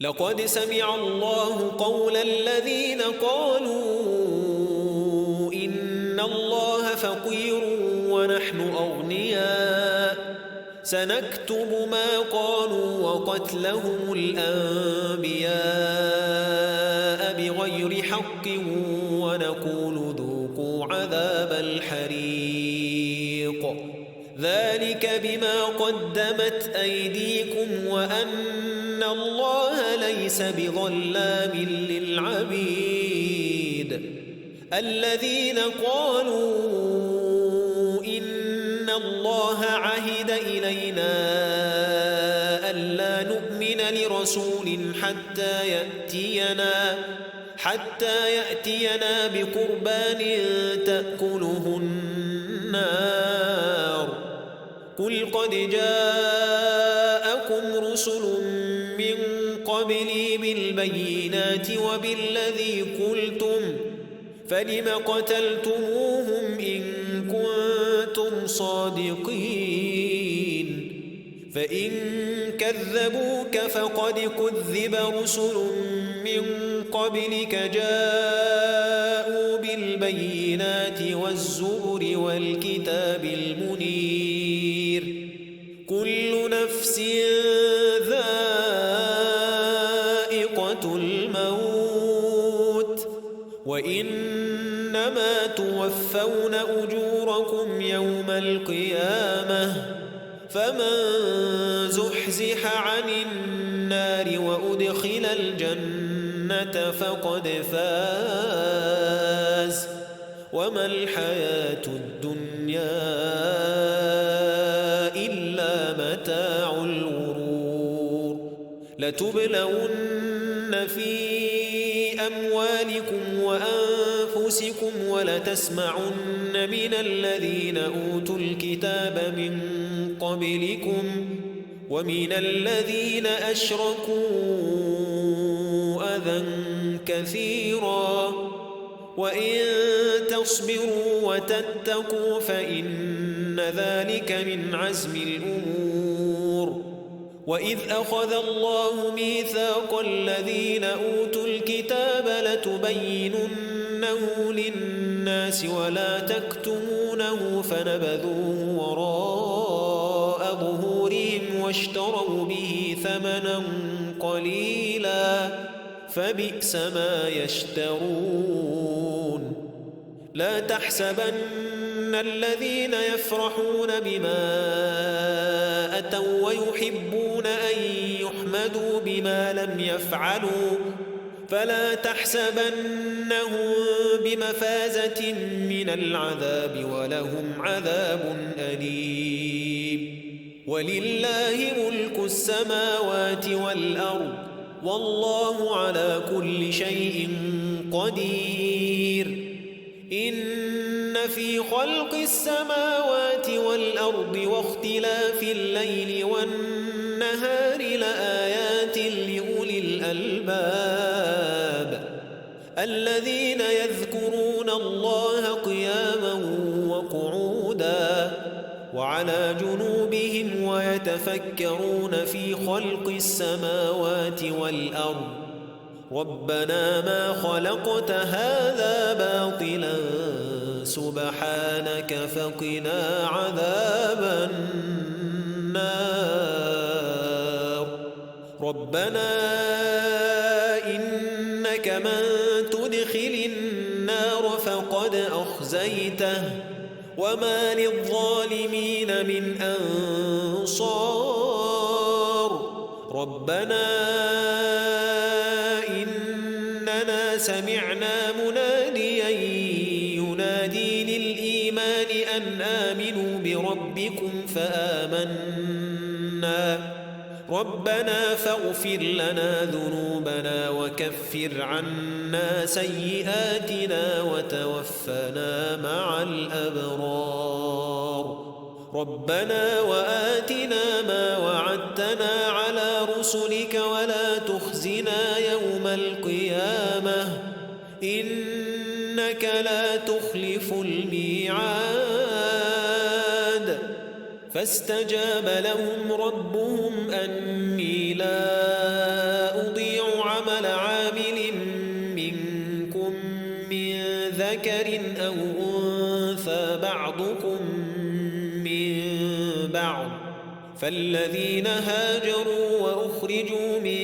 لقد سمع الله قول الذين قالوا إن الله فقير ونحن أغنياء سنكتب ما قالوا وقتلهم الأنبياء بغير حق ونقول ذوقوا عذاب الحريق ذلك بما قدمت أيديكم وأن الله ليس بظلام للعبيد الذين قالوا إن الله عهد إلينا ألا نؤمن لرسول حتى يأتينا بقربان تأكله النار قل قد جاءكم رسل من قبلي بالبينات وبالذي قلتم فلم قتلتموهم إن كنتم صادقين فإن كذبوك فقد كذب رسل من قبلك جاءوا بالبينات والزبر والكتاب المنير كل نفس ذائقة الموت وإنما توفون أجوركم يوم القيامة فمن زحزح عن النار وأدخل الجنة فقد فاز وما الحياة الدنيا إلا متاع الغرور لتبلون في أموالكم وأنفسكم ولتسمعن من الذين أوتوا الكتاب من قبلكم ومن الذين أشركوا أذى كثيرا وإن تصبروا وتتقوا فإن ذلك من عزم الأمور وإذ أخذ الله ميثاق الذين أوتوا الكتاب لتبيننه للناس ولا تكتمونه فنبذوه وراء ظهورهم واشتروا به ثمنا قليلا فبئس ما يشترون لا تحسبن الذين يفرحون بما أتوا ويحبون أن يحمدوا بما لم يفعلوا فلا تحسبنهم بمفازة من العذاب ولهم عذاب أليم ولله ملك السماوات والأرض والله على كل شيء قدير إن في خلق السماوات والأرض واختلاف الليل والنهار لآيات لأولي الألباب الذين يذكرون الله قياما وقعودا وعلى جنوبهم ويتفكرون في خلق السماوات والأرض ربنا ما خلقت هذا باطلا سبحانك فقنا عذاب النار ربنا إنك من تدخل النار فقد أخزيته وما للظالمين من أنصار ربنا إننا سمعنا مناديا ينادي للإيمان أن آمنوا بربكم فآمنا ربنا فاغفر لنا ذنوبنا وكفر عنا سيئاتنا وتوفنا مع الأبرار ربنا وآتنا ما وعدتنا على رسلك ولا تخزنا يوم القيامة إنك لا تخلف الميعاد فاستجاب لهم ربهم أني لا أضيع فالذين هاجروا وأخرجوا من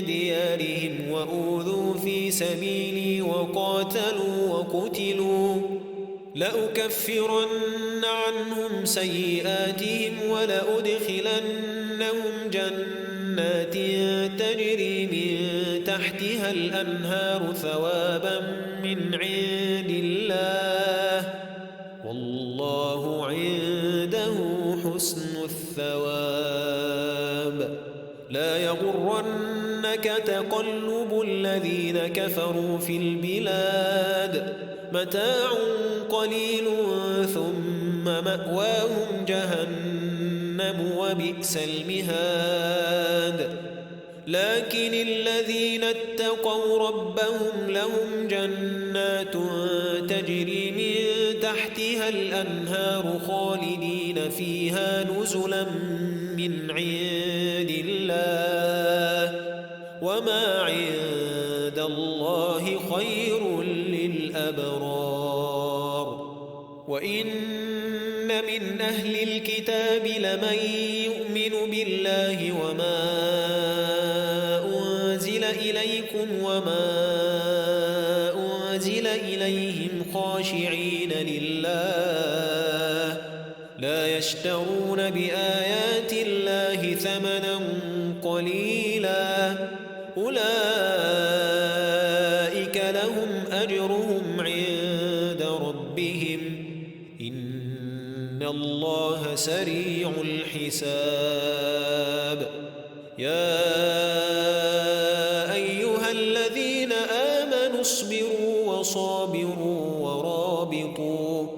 ديارهم وأوذوا في سبيلي وقاتلوا وقتلوا لأكفرن عنهم سيئاتهم ولأدخلنهم جنات تجري من تحتها الأنهار ثوابا من عند الله والله عنده حسن الثواب. لا يغرنك تقلب الذين كفروا في البلاد متاع قليل ثم مأواهم جهنم وبئس المهاد. لكن الذين اتقوا ربهم لهم جنات تجري من تحتها الأنهار خالدين فيها نزلا من عند الله وما عند الله خير للأبرار. وإن من أهل الكتاب لمن يؤمن بالله وما أنزل إليكم وما أنزل إليهم خاشعين لله لا يشترون بآيات الله ثمنا قليلا أولئك لهم أجرهم عند ربهم إن الله سريع الحساب. يا أيها الذين آمنوا اصبروا وصابروا ورابطوا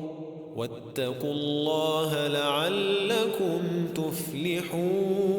واتقوا الله لعلكم تفلحون.